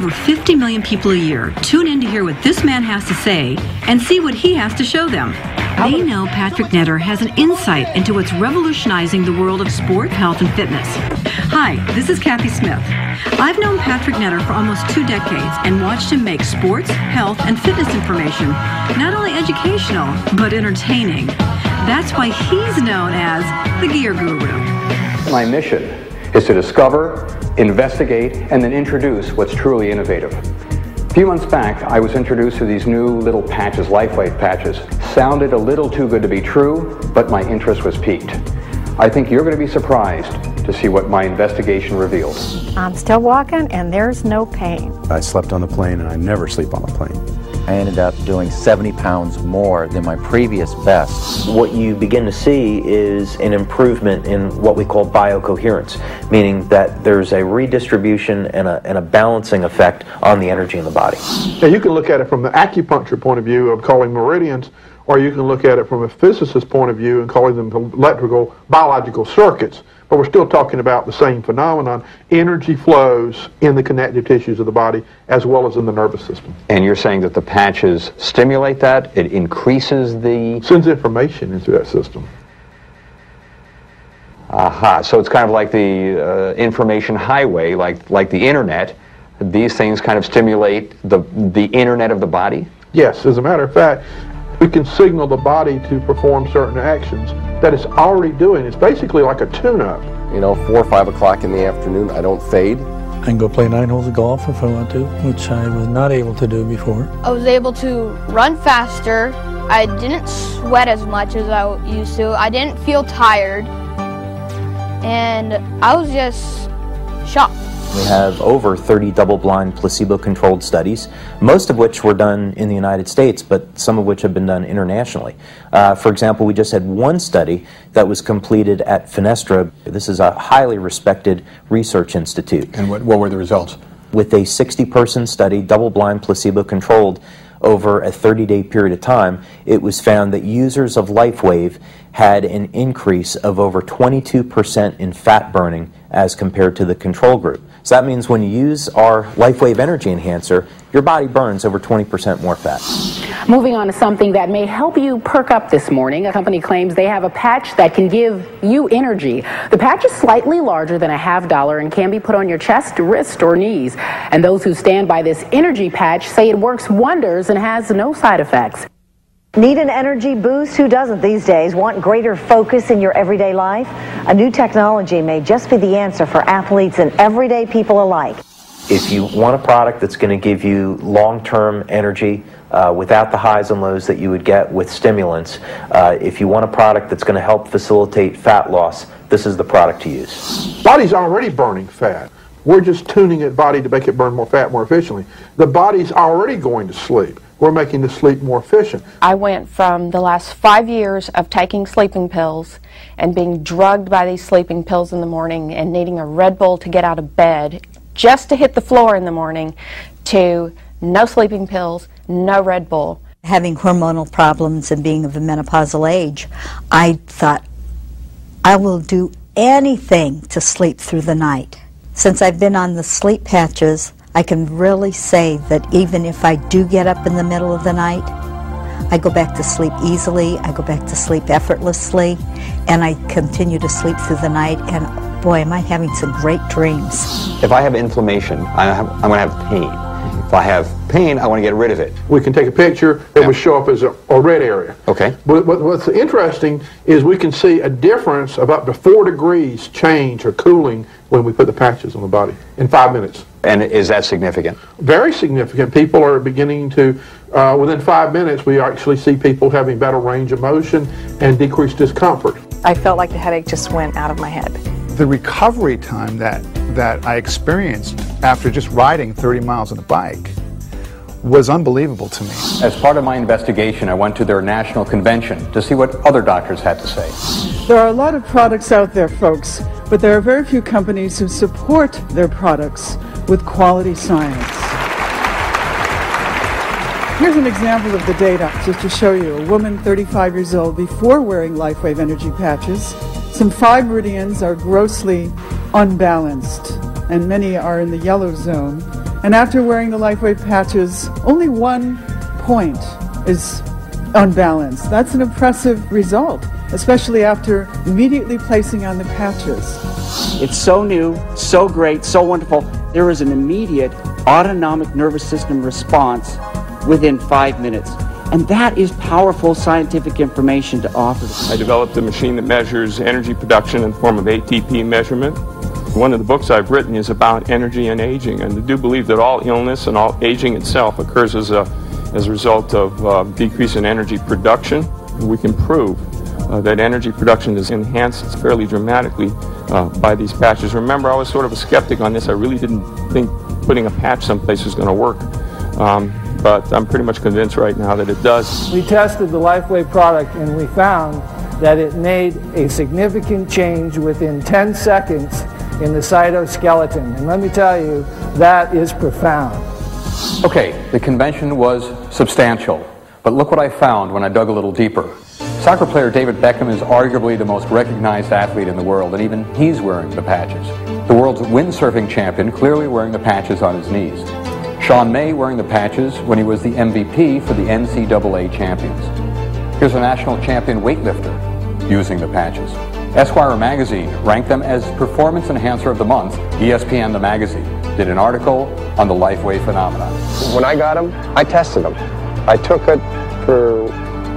over 50 million people a year tune in to hear what this man has to say and see what he has to show them. They know Patrick Netter has an insight into what's revolutionizing the world of sport, health, and fitness. Hi, this is Kathy Smith. I've known Patrick Netter for almost 2 decades and watched him make sports, health, and fitness information not only educational, but entertaining. That's why he's known as the Gear Guru. My mission is to discover, investigate, and then introduce what's truly innovative. A few months back, I was introduced to these new little patches, Lifewave patches. Sounded a little too good to be true, but my interest was piqued. I think you're going to be surprised to see what my investigation reveals. I'm still walking and there's no pain. I slept on the plane and I never sleep on the plane. I ended up doing 70 pounds more than my previous best. What you begin to see is an improvement in what we call biocoherence, meaning that there's a redistribution and a balancing effect on the energy in the body. Now you can look at it from the acupuncture point of view of calling meridians, or you can look at it from a physicist's point of view and calling them electrical, biological circuits. But we're still talking about the same phenomenon. Energy flows in the connective tissues of the body as well as in the nervous system. And you're saying that the patches stimulate that? It increases the... Sends information into that system. Aha, so it's kind of like the information highway, like the internet. These things kind of stimulate the internet of the body? Yes, as a matter of fact, we can signal the body to perform certain actions that it's already doing. It's basically like a tune-up. You know, 4 or 5 o'clock in the afternoon, I don't fade. I can go play 9 holes of golf if I want to, which I was not able to do before. I was able to run faster. I didn't sweat as much as I used to. I didn't feel tired. And I was just shocked. We have over 30 double-blind placebo-controlled studies, most of which were done in the United States, but some of which have been done internationally. For example, we just had one study that was completed at Fenestra. This is a highly respected research institute. And what were the results? With a 60-person study, double-blind placebo-controlled, over a 30-day period of time, it was found that users of Lifewave had an increase of over 22% in fat burning as compared to the control group. So that means when you use our Lifewave Energy Enhancer, your body burns over 20% more fat. Moving on to something that may help you perk up this morning. A company claims they have a patch that can give you energy. The patch is slightly larger than a $50 and can be put on your chest, wrist, or knees. And those who stand by this energy patch say it works wonders and has no side effects. Need an energy boost? Who doesn't these days? Want greater focus in your everyday life? A new technology may just be the answer for athletes and everyday people alike. If you want a product that's going to give you long-term energy without the highs and lows that you would get with stimulants, if you want a product that's going to help facilitate fat loss, this is the product to use. Body's already burning fat. We're just tuning the body to make it burn more fat more efficiently. The body's already going to sleep. We're making the sleep more efficient. I went from the last 5 years of taking sleeping pills and being drugged by these sleeping pills in the morning and needing a Red Bull to get out of bed just to hit the floor in the morning to no sleeping pills, no Red Bull. Having hormonal problems and being of a menopausal age, I thought I will do anything to sleep through the night. Since I've been on the sleep patches, I can really say that even if I do get up in the middle of the night, I go back to sleep easily, I go back to sleep effortlessly, and I continue to sleep through the night, and boy, am I having some great dreams. If I have inflammation, I'm going to have pain. If I have pain, I want to get rid of it. We can take a picture that would show up as a red area. Okay. But what's interesting is we can see a difference of up to 4 degrees change or cooling when we put the patches on the body in 5 minutes. And is that significant? Very significant. People are beginning to, within 5 minutes, we actually see people having better range of motion and decreased discomfort. I felt like the headache just went out of my head. The recovery time that I experienced after just riding 30 miles on a bike was unbelievable to me. As part of my investigation, I went to their national convention to see what other doctors had to say. There are a lot of products out there, folks, but there are very few companies who support their products with quality science. Here's an example of the data, just to show you. A woman 35 years old before wearing Lifewave energy patches. Some 5 meridians are grossly unbalanced, and many are in the yellow zone. And after wearing the Lifewave patches, only 1 point is unbalanced. That's an impressive result, especially after immediately placing on the patches. It's so new, so great, so wonderful. There is an immediate autonomic nervous system response within 5 minutes. And that is powerful scientific information to offer. I developed a machine that measures energy production in the form of ATP measurement. One of the books I've written is about energy and aging, and I do believe that all illness and all aging itself occurs as a result of decrease in energy production. We can prove that energy production is enhanced fairly dramatically by these patches. Remember, I was sort of a skeptic on this. I really didn't think putting a patch someplace was going to work. But I'm pretty much convinced right now that it does. We tested the Lifewave product and we found that it made a significant change within 10 seconds in the cytoskeleton. And let me tell you, that is profound. Okay, the convention was substantial, but look what I found when I dug a little deeper. Soccer player David Beckham is arguably the most recognized athlete in the world, and even he's wearing the patches. The world's windsurfing champion clearly wearing the patches on his knees. Sean May wearing the patches when he was the MVP for the NCAA champions. Here's a national champion weightlifter using the patches. Esquire magazine ranked them as Performance Enhancer of the Month. ESPN, the magazine, did an article on the Lifewave phenomenon. When I got them, I tested them. I took it for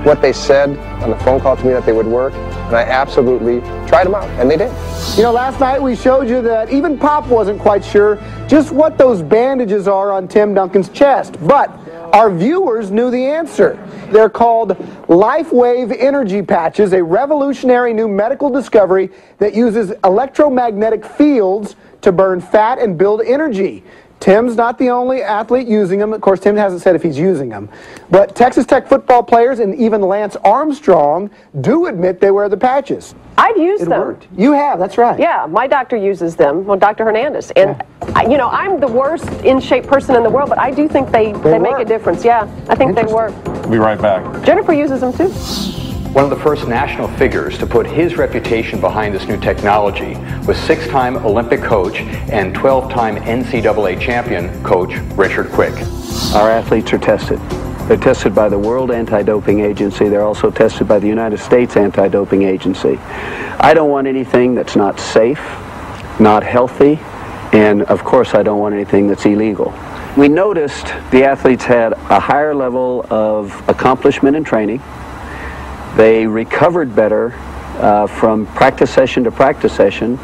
what they said on the phone call to me that they would work, and I absolutely tried them out, and they did. You know, last night we showed you that even Pop wasn't quite sure just what those bandages are on Tim Duncan's chest, but our viewers knew the answer. They're called Lifewave Energy Patches, a revolutionary new medical discovery that uses electromagnetic fields to burn fat and build energy. Tim's not the only athlete using them. Of course, Tim hasn't said if he's using them. But Texas Tech football players and even Lance Armstrong do admit they wear the patches. I've used them. Worked. You have, that's right. Yeah, my doctor uses them, well, Dr. Hernandez. And, you know, I'm the worst in-shape person in the world, but I do think they make a difference. Yeah, I think they work. We'll be right back. Jennifer uses them, too. One of the first national figures to put his reputation behind this new technology was 6-time Olympic coach and 12-time NCAA champion coach Richard Quick. Our athletes are tested. They're tested by the World Anti-Doping Agency. They're also tested by the United States Anti-Doping Agency. I don't want anything that's not safe, not healthy, and of course I don't want anything that's illegal. We noticed the athletes had a higher level of accomplishment in training. They recovered better from practice session to practice session,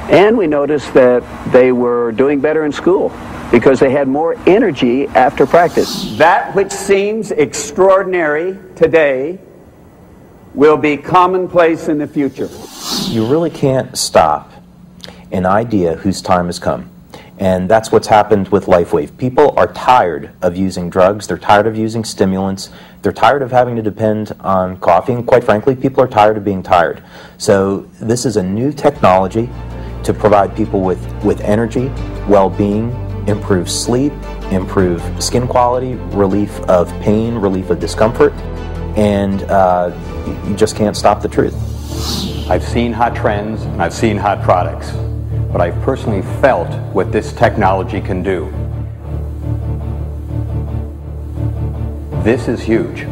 and we noticed that they were doing better in school because they had more energy after practice. That which seems extraordinary today will be commonplace in the future. You really can't stop an idea whose time has come. And that's what's happened with Lifewave. People are tired of using drugs. They're tired of using stimulants. They're tired of having to depend on coffee. And quite frankly, people are tired of being tired. So this is a new technology to provide people with energy, well-being, improved sleep, improved skin quality, relief of pain, relief of discomfort. And you just can't stop the truth. I've seen hot trends and I've seen hot products, but I've personally felt what this technology can do. This is huge.